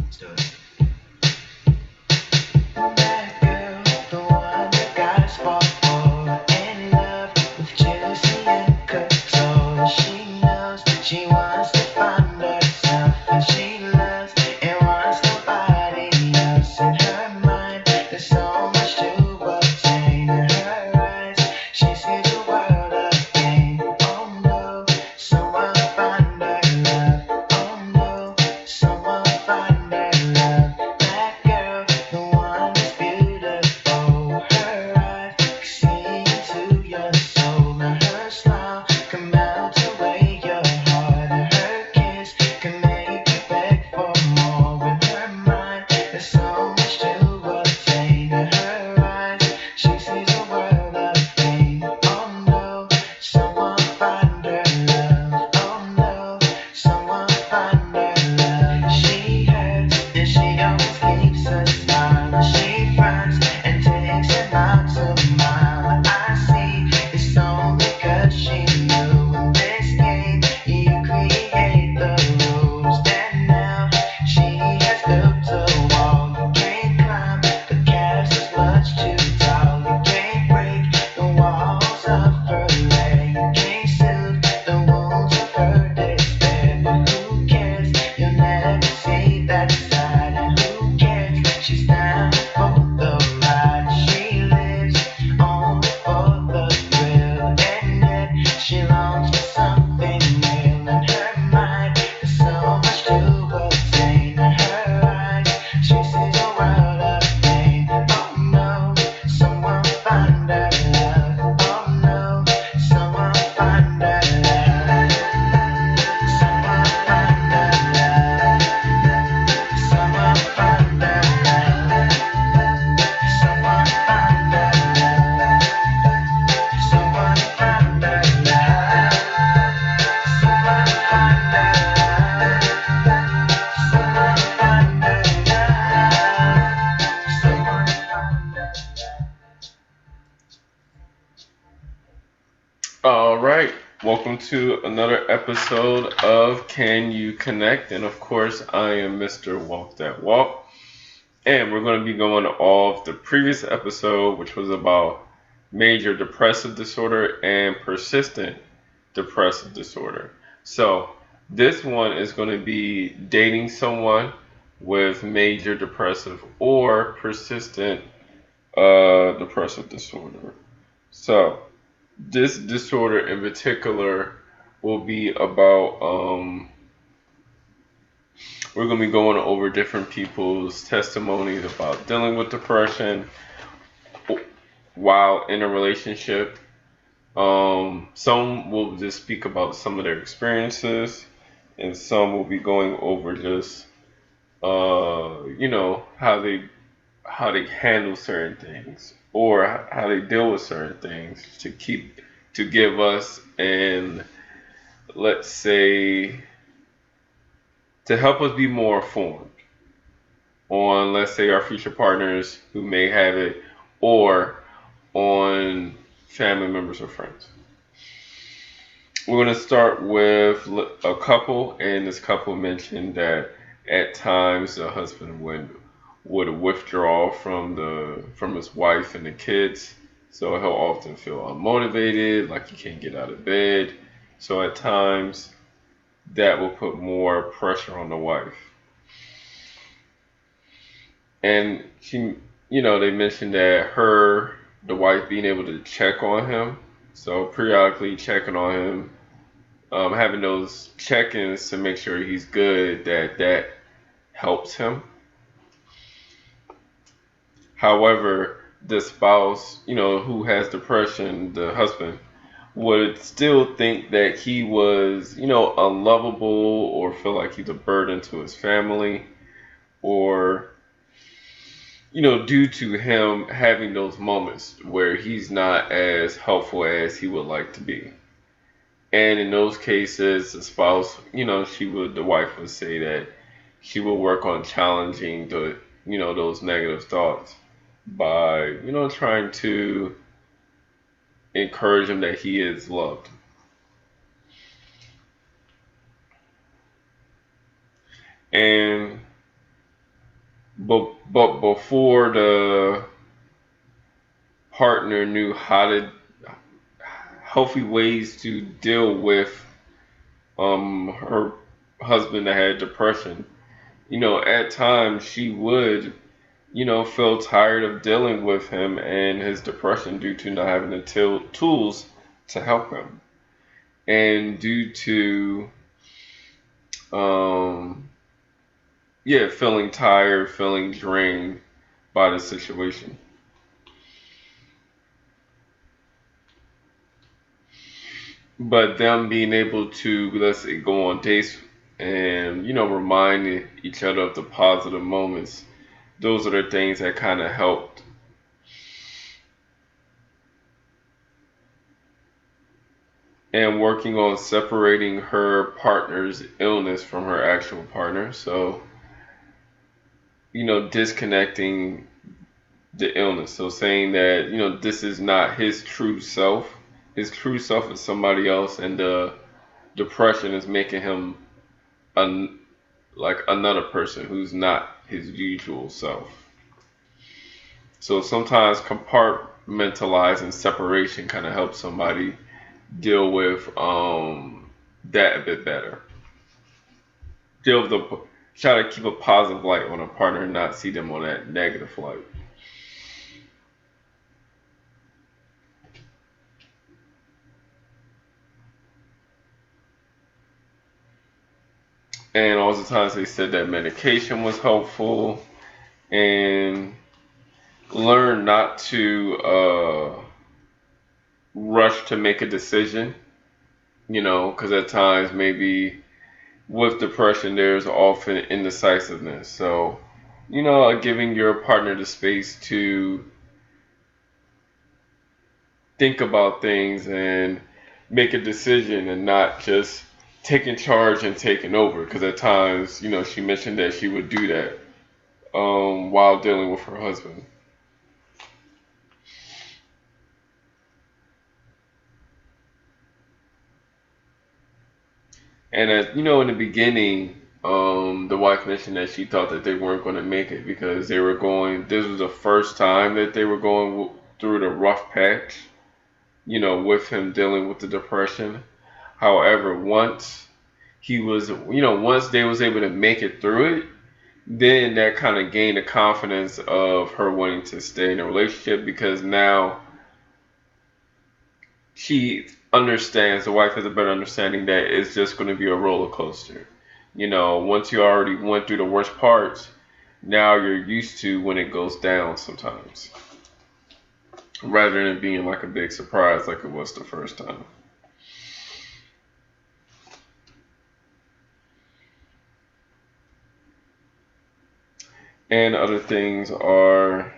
Let's do it. That girl, the one that got us fall for, in love with jealousy and control. She knows she wants to find herself, and she loves and wants nobody else. In her mind, there's so much to obtain. In her eyes, she sees the world again. Oh no, someone find her love. Oh no, someone find her love. That girl, the one that's beautiful. Her eyes can see into your soul, and her smile can melt away your heart, and her kiss can make you beg for more. In her mind, there's so much to obtain. In her eyes, she sees the world again. Oh no, someone find her love. Oh no, someone find her love. She hurts and she always keeps a smile. She frowns and takes a mile to mile. I see it's only 'cause she knew in this game you create the rules. And now she has built a wall. You can't climb the castle's much too tall. You can't break the walls of her leg. You can't soothe the wounds of her despair. But who cares? You'll never see that side. And who cares? She's down for the ride. She lives only for the thrill, and yet she longs for something real. In her mind, there's so much to obtain. In her eyes, she sees a world of pain. Oh no, someone find her love. Oh no, someone find her love. Someone find her love. Someone find her love. Someone find her love. Someone find her love. Someone find her love. Someone find her love. Someone find her love. All right, welcome to another episode of Can You Connect? And of course, I am Mr. Walk That Walk. And we're going to be going off the previous episode, which was about major depressive disorder and persistent depressive disorder. So, this one is going to be dating someone with major depressive or persistent depressive disorder. So, this disorder in particular will be about we're going to be going over different people's testimonies about dealing with depression while in a relationship. Some will just speak about some of their experiences, and some will be going over just how they handle certain things or how they deal with certain things to give us, and let's say, to help us be more informed on, let's say, our future partners who may have it, or on family members or friends. We're going to start with a couple, and this couple mentioned that at times the husband would withdraw from his wife and the kids, so he'll often feel unmotivated, like he can't get out of bed. So at times that will put more pressure on the wife. And they mentioned that the wife being able to check on him, so periodically checking on him, having those check-ins to make sure he's good, that helps him. However, the spouse, who has depression, the husband, would still think that he was, unlovable, or feel like he's a burden to his family, or, due to him having those moments where he's not as helpful as he would like to be. And in those cases, the spouse, the wife would say that she will work on challenging those negative thoughts by, trying to encourage him that he is loved. And but before the partner knew how to healthy ways to deal with her husband that had depression. At times she would, feel tired of dealing with him and his depression due to not having the tools to help him, and due to um, yeah, feeling tired, feeling drained by the situation. But them being able to, let's say, go on dates and, remind each other of the positive moments, those are the things that kind of helped. And working on separating her partner's illness from her actual partner. So, disconnecting the illness. So saying that, this is not his true self. His true self is somebody else, and the depression is making him an, like another person who's not his usual self. So sometimes compartmentalizing separation kind of helps somebody deal with that a bit better. Deal with try to keep a positive light on a partner and not see them on that negative light. And all the times they said that medication was helpful, and learn not to rush to make a decision, because at times maybe with depression there's often indecisiveness. So, giving your partner the space to think about things and make a decision and not just taking charge and taking over. Because at times, she mentioned that she would do that while dealing with her husband. And as in the beginning, the wife mentioned that she thought that they weren't going to make it because they were going. This was the first time that they were going through the rough patch, with him dealing with the depression. However, once he was, once they was able to make it through it, then that kind of gained the confidence of her wanting to stay in a relationship because now she understands, the wife has a better understanding that it's just going to be a roller coaster. Once you already went through the worst parts, now you're used to when it goes down sometimes, rather than being like a big surprise like it was the first time. And other things are,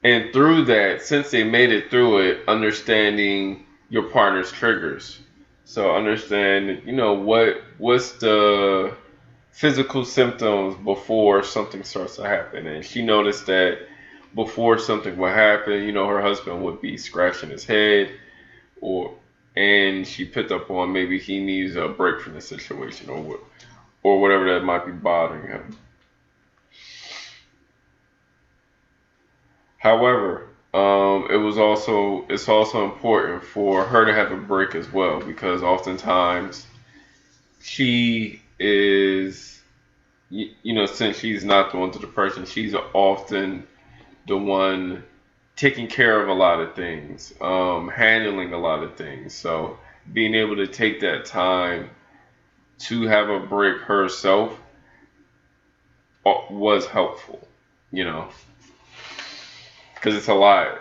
and through that, since they made it through it, understanding your partner's triggers. So understand, what's the physical symptoms before something starts to happen. And she noticed that before something would happen, her husband would be scratching his head, or and she picked up on maybe he needs a break from the situation, or whatever that might be bothering him. However, it's also important for her to have a break as well because oftentimes she is, since she's not the one to depression, she's often the one taking care of a lot of things, handling a lot of things. So being able to take that time to have a break herself was helpful, because it's a lot.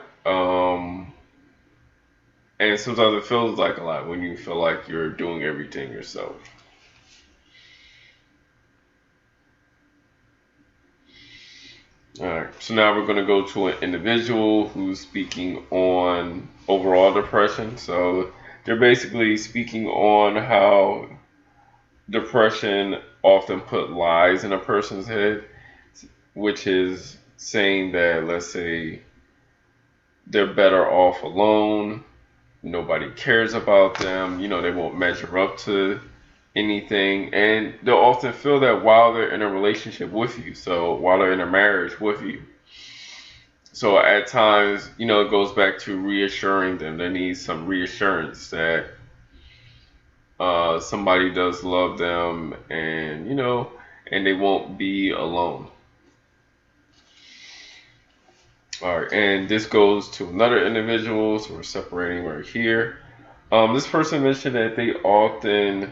And sometimes it feels like a lot when you feel like you're doing everything yourself. Alright, so now we're going to go to an individual who's speaking on overall depression. So they're basically speaking on how depression often put lies in a person's head, which is saying that, let's say, they're better off alone, nobody cares about them, they won't measure up to anything, and they'll often feel that while they're in a relationship with you, so while they're in a marriage with you. So at times, it goes back to reassuring them. They need some reassurance that somebody does love them, and and they won't be alone. All right, and this goes to another individual, so we're separating right here. This person mentioned that they often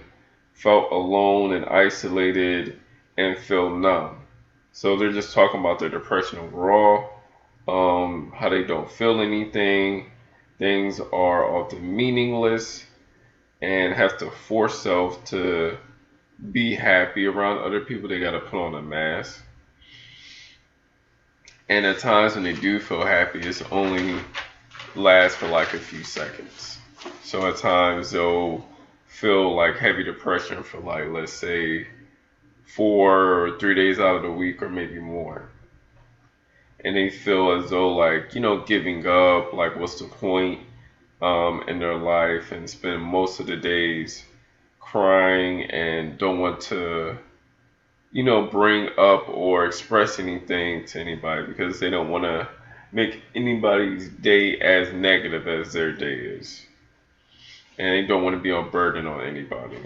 felt alone and isolated and feel numb. So they're just talking about their depression overall, how they don't feel anything, things are often meaningless, and have to force self to be happy around other people. They got to put on a mask. And at times when they do feel happy, it's only lasts for like a few seconds. So at times they'll feel like heavy depression for like, let's say, 4 or 3 days out of the week or maybe more. And they feel as though like, giving up, like what's the point in their life, and spend most of the days crying and don't want to, bring up or express anything to anybody because they don't want to make anybody's day as negative as their day is. And they don't want to be a burden on anybody.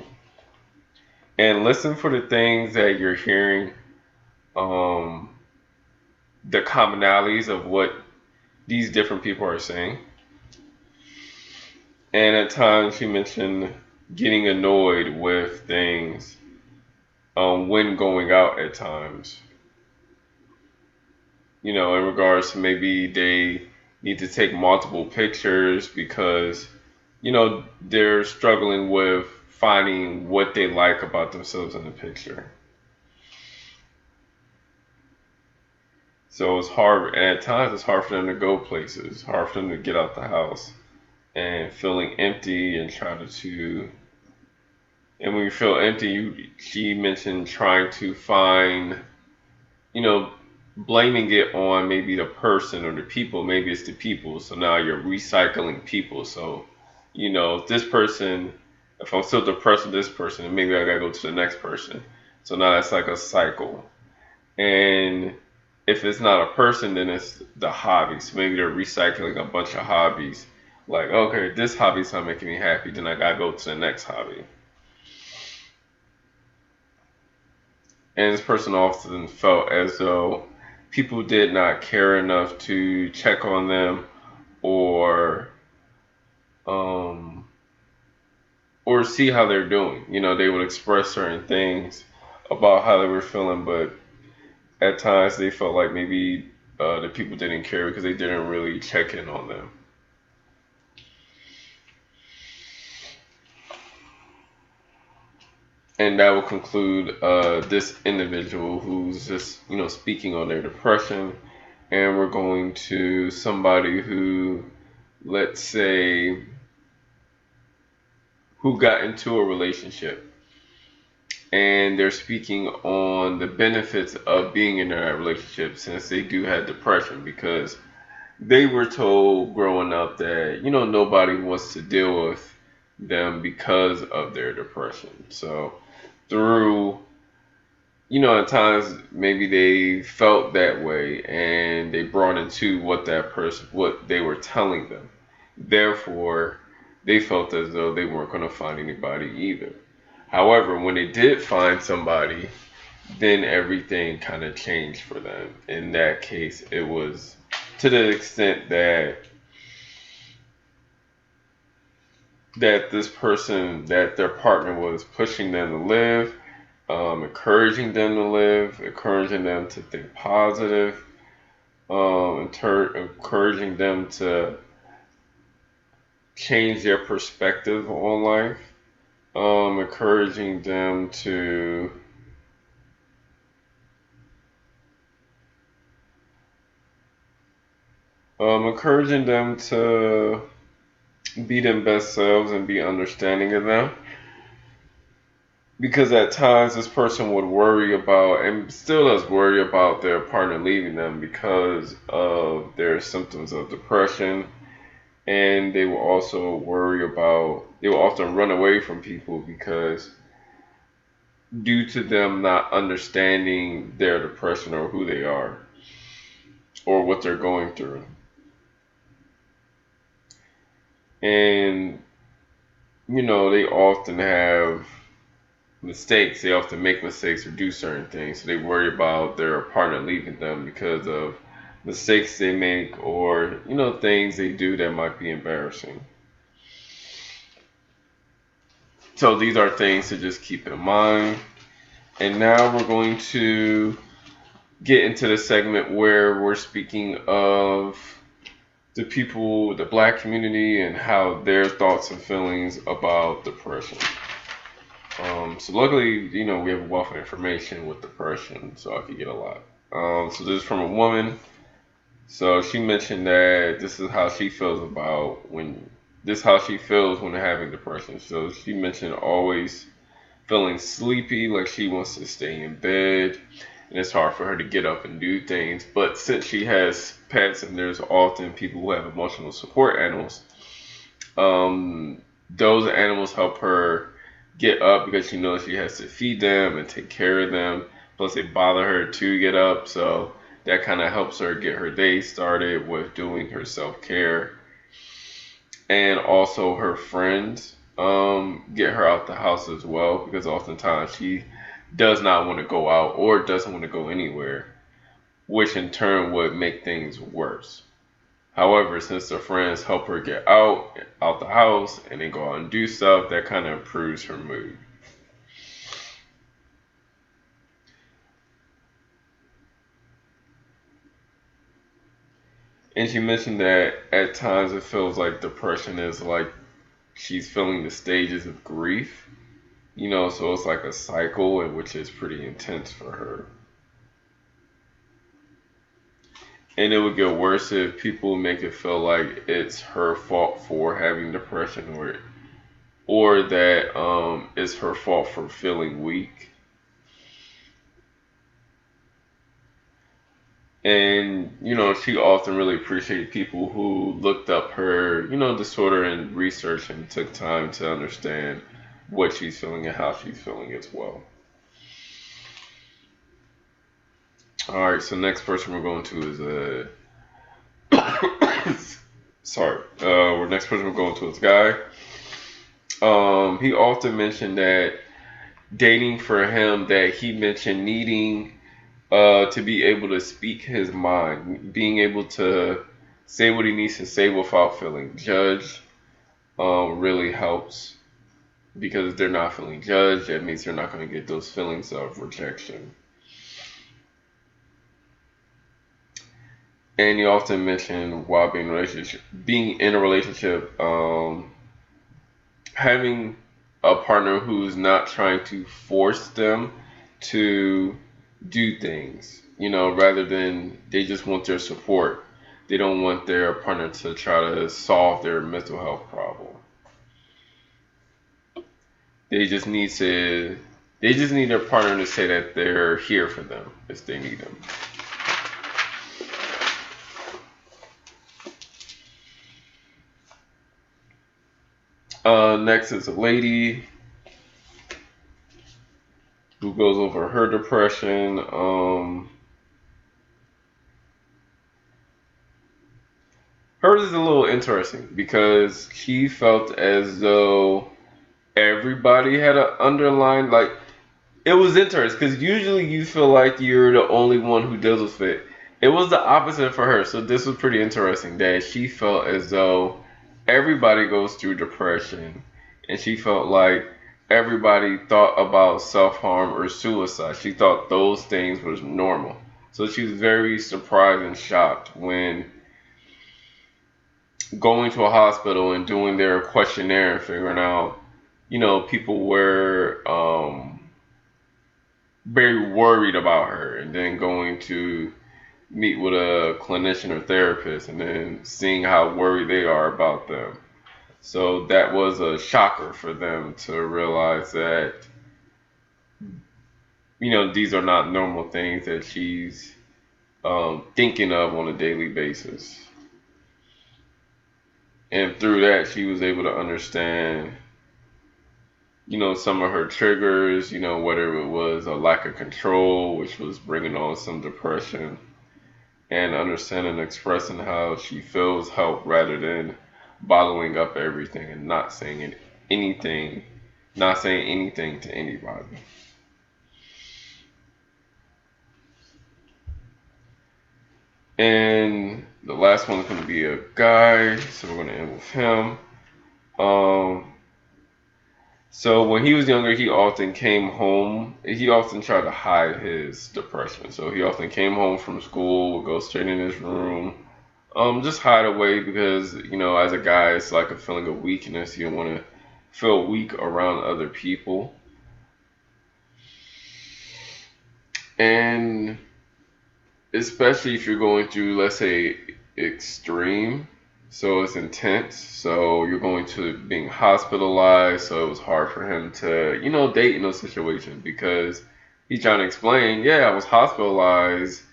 And listen for the things that you're hearing, the commonalities of what these different people are saying. And at times, you mentioned getting annoyed with things when going out at times. In regards to maybe they need to take multiple pictures because, they're struggling with finding what they like about themselves in the picture. So it's hard, and at times it's hard for them to go places, it's hard for them to get out the house, and feeling empty and trying to. And when you feel empty, she mentioned trying to find, blaming it on maybe the person or the people. Maybe it's the people. So now you're recycling people. So, this person, if I'm still depressed with this person, maybe I gotta go to the next person. So now that's like a cycle. And if it's not a person, then it's the hobby. So maybe they're recycling a bunch of hobbies. Like, okay, this hobby's not making me happy, then I gotta go to the next hobby. And this person often felt as though people did not care enough to check on them or see how they're doing. They would express certain things about how they were feeling, but at times they felt like maybe the people didn't care because they didn't really check in on them. And that will conclude this individual who's just, speaking on their depression. And we're going to somebody who, let's say, who got into a relationship. And they're speaking on the benefits of being in that relationship since they do have depression, because they were told growing up that, nobody wants to deal with them because of their depression. So through, at times maybe they felt that way and they brought into what they were telling them. Therefore, they felt as though they weren't going to find anybody either. However, when they did find somebody, then everything kind of changed for them. In that case, it was to the extent that this person, that their partner was pushing them to live, encouraging them to live, encouraging them to think positive, encouraging them to change their perspective on life, encouraging them to be their best selves and be understanding of them. Because at times this person would worry about, and still does worry about, their partner leaving them because of their symptoms of depression. And they will also worry about, they will often run away from people because due to them not understanding their depression or who they are or what they're going through. And, they often have mistakes. They often make mistakes or do certain things. So they worry about their partner leaving them because of mistakes they make or, things they do that might be embarrassing. So these are things to just keep in mind. And now we're going to get into the segment where we're speaking of the people, the black community, and how their thoughts and feelings about depression. So luckily, we have a wealth of information with depression, so I could get a lot. So this is from a woman. So she mentioned that this is how she feels when having depression. So she mentioned always feeling sleepy, like she wants to stay in bed, and it's hard for her to get up and do things. But since she has pets and there's often people who have emotional support animals, those animals help her get up because she knows she has to feed them and take care of them. Plus, they bother her to get up, so that kind of helps her get her day started with doing her self-care. And also her friends get her out the house as well, because oftentimes she does not want to go out or doesn't want to go anywhere, which in turn would make things worse. However, since the friends help her get out the house, and then go out and do stuff, that kind of improves her mood. And she mentioned that at times it feels like depression is like she's feeling the stages of grief, so it's like a cycle, and which is pretty intense for her. And it would get worse if people make it feel like it's her fault for having depression, or that it's her fault for feeling weak. And, she often really appreciated people who looked up her, disorder and research and took time to understand what she's feeling and how she's feeling as well. All right, so next person we're going to is sorry. Next person we're going to is a guy. He often mentioned that dating for him, that he mentioned needing to be able to speak his mind, being able to say what he needs to say without feeling judged, really helps, because if they're not feeling judged, that means they're not going to get those feelings of rejection. And you often mention while being in a relationship, having a partner who's not trying to force them to do things, rather than they just want their support. They don't want their partner to try to solve their mental health problem. They just need their partner to say that they're here for them if they need them. Next is a lady who goes over her depression. Hers is a little interesting because she felt as though everybody had an underlying, like, it was interesting because usually you feel like you're the only one who deals with it. It was the opposite for her. So this was pretty interesting that she felt as though everybody goes through depression, and she felt like everybody thought about self-harm or suicide. She thought those things was normal. So she was very surprised and shocked when going to a hospital and doing their questionnaire and figuring out, people were very worried about her, and then going to meet with a clinician or therapist and then seeing how worried they are about them. So that was a shocker for them to realize that, these are not normal things that she's thinking of on a daily basis. And through that, she was able to understand, some of her triggers, whether it was a lack of control, which was bringing on some depression, and understanding and expressing how she feels help rather than bottling up everything and anything, not saying anything to anybody. And the last one is going to be a guy, so we're going to end with him. Um, So when he was younger, he often came home. He often tried to hide his depression. So he often came home from school, would go straight in his room, just hide away because as a guy, it's like a feeling of weakness. You don't want to feel weak around other people, and especially if you're going through, let's say, extreme. So it's intense. So you're going to being hospitalized. So it was hard for him to, date in those situations because he's trying to explain, yeah, I was hospitalized,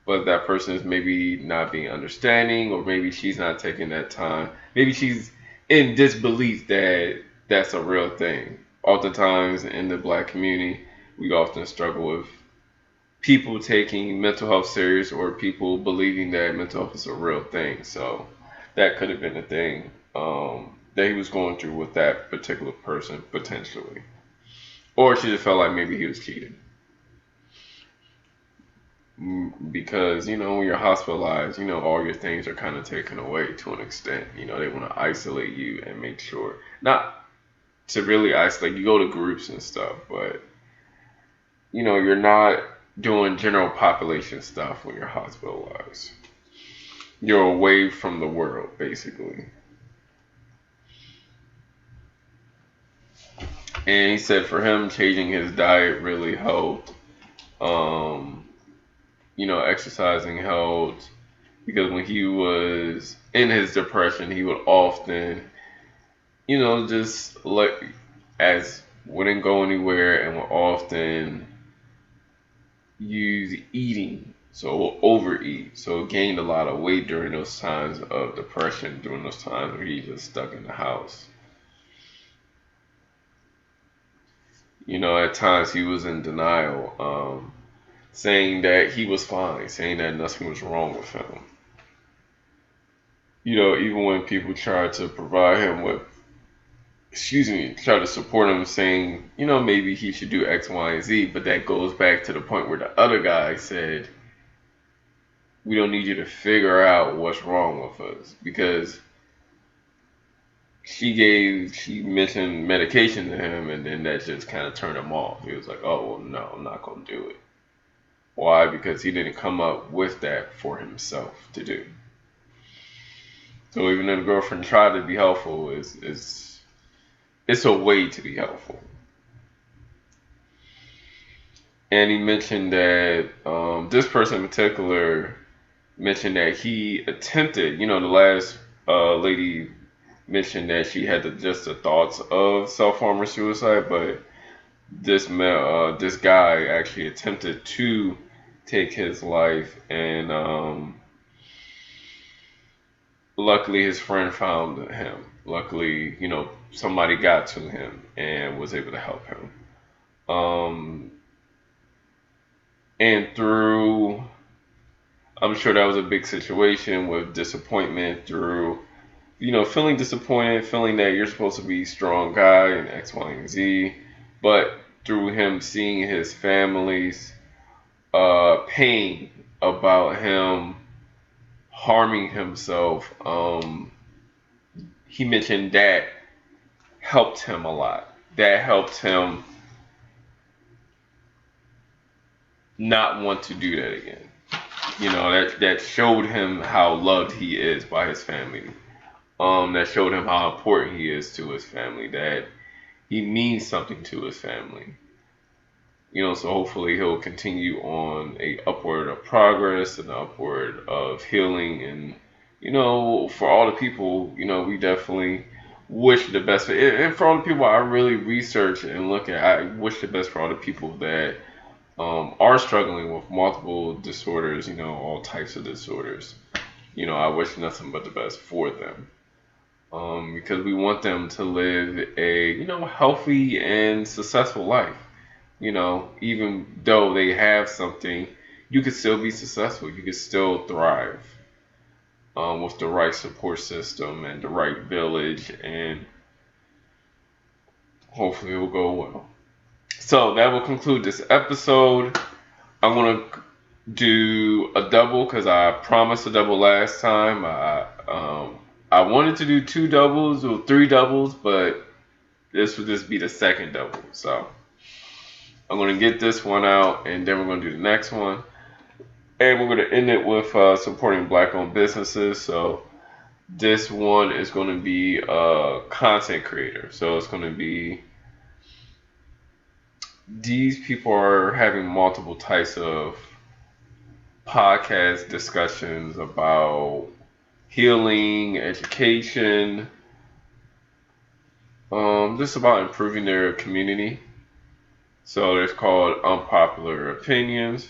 but that person is maybe not being understanding, or maybe she's not taking that time. Maybe she's in disbelief that that's a real thing. Oftentimes in the black community, we often struggle with people taking mental health serious or people believing that mental health is a real thing. So that could have been a thing that he was going through with that particular person potentially. Or she just felt like maybe he was cheating. Because, when you're hospitalized, all your things are kind of taken away to an extent. They want to isolate you and make sure, not to really isolate, you go to groups and stuff, but, you're not doing general population stuff when you're hospitalized. You're away from the world, basically. And he said for him, changing his diet really helped. Um, Exercising helped because when he was in his depression, he would often, just as wouldn't go anywhere and would often use eating, so overeat, so gained a lot of weight during those times of depression, during those times where he just stuck in the house. At times he was in denial, saying that he was fine, saying that nothing was wrong with him. Even when people tried to provide him with, try to support him, saying, maybe he should do X, Y, and Z, but that goes back to the point where the other guy said, we don't need you to figure out what's wrong with us, because she mentioned medication to him, and then that just kind of turned him off. He was like, oh, well, no, I'm not going to do it. Why? Because he didn't come up with that for himself to do. So even though the girlfriend tried to be helpful, it's a way to be helpful. And he mentioned that this person in particular mentioned that he attempted, the last lady mentioned that she had just the thoughts of self-harm or suicide, but this guy actually attempted to take his life, and luckily his friend found him. Luckily, somebody got to him and was able to help him. And through, I'm sure that was a big situation with disappointment, through feeling disappointed, feeling that you're supposed to be a strong guy and X, Y, and Z, but through him seeing his family's pain about him harming himself, he mentioned that helped him a lot. That helped him not want to do that again. That showed him how loved he is by his family. That showed him how important he is to his family, that he means something to his family. So hopefully he'll continue on a upward of progress and upward of healing. And, for all the people, we definitely wish the best for it. And for all the people I really research and look at, I wish the best for all the people that are struggling with multiple disorders, all types of disorders. I wish nothing but the best for them. because we want them to live a healthy and successful life. Even though they have something, you could still be successful. You could still thrive with the right support system and the right village, and hopefully it will go well. So that will conclude this episode. I'm going to do a double because I promised a double last time. I wanted to do 2 doubles or 3 doubles, but this would just be the second double. So I'm going to get this one out, and then we're going to do the next one. And we're going to end it with supporting Black-owned businesses. So this one is going to be a content creator. So it's going to be, these people are having multiple types of podcast discussions about healing, education, just about improving their community. So it's called Unpopular Opinions.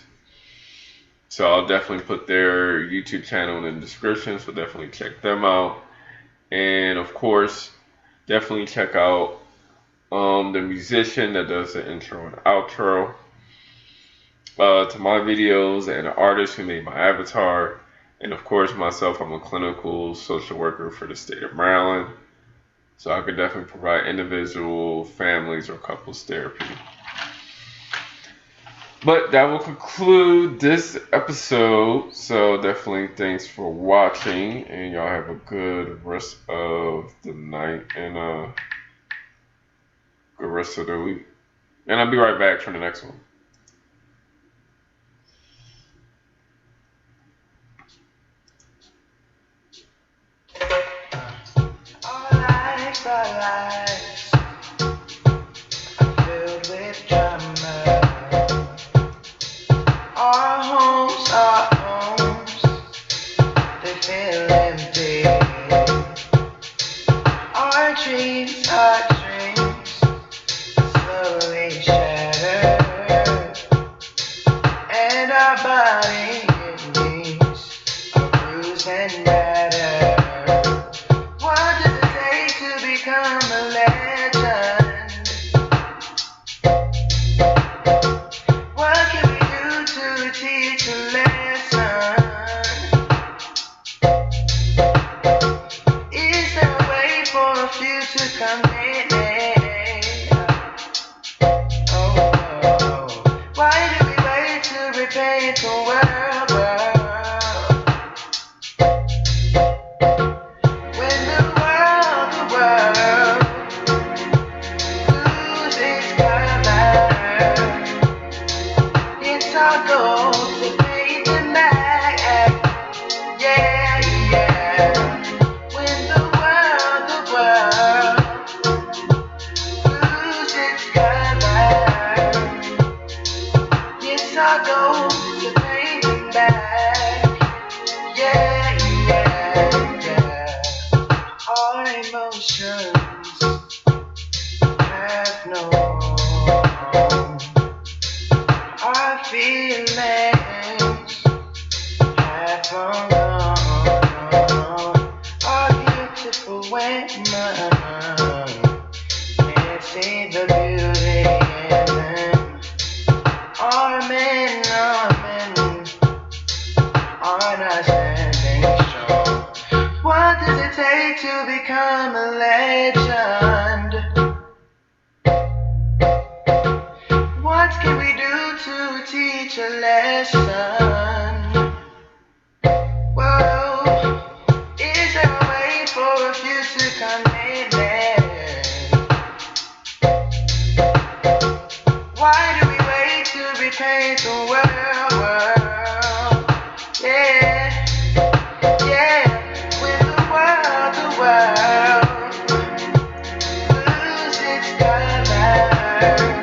So I'll definitely put their YouTube channel in the description, so definitely check them out. And of course, definitely check out the musician that does the intro and outro to my videos, and the artist who made my avatar. And of course, myself, I'm a clinical social worker for the state of Maryland. So I could definitely provide individual, families, or couples therapy. But that will conclude this episode. So definitely thanks for watching, and y'all have a good rest of the night and a good rest of the week. And I'll be right back for the next one. Our lives are filled with drama. Our homes, they feel empty. Our dreams slowly shatter, and our bodies are bruised and battered. What does it take to become a legend? What can we do to teach a lesson? Is there a way for a future commitment? Oh, why do we wait to repaint the world? When the world loses color, it's our goal to paint them back. Yeah, yeah. When the world loses color, it's our goal to paint them back. Yeah, yeah, yeah. Our emotions have no home. Our feelings have long gone. Our beautiful women can't see the beauty in them. Our men are not standing strong. What does it take to become a legend? What can we do to teach a lesson? Whoa, is there a way for a future commitment? Why do we wait to repaint the world? Yeah, yeah. When the world loses its color,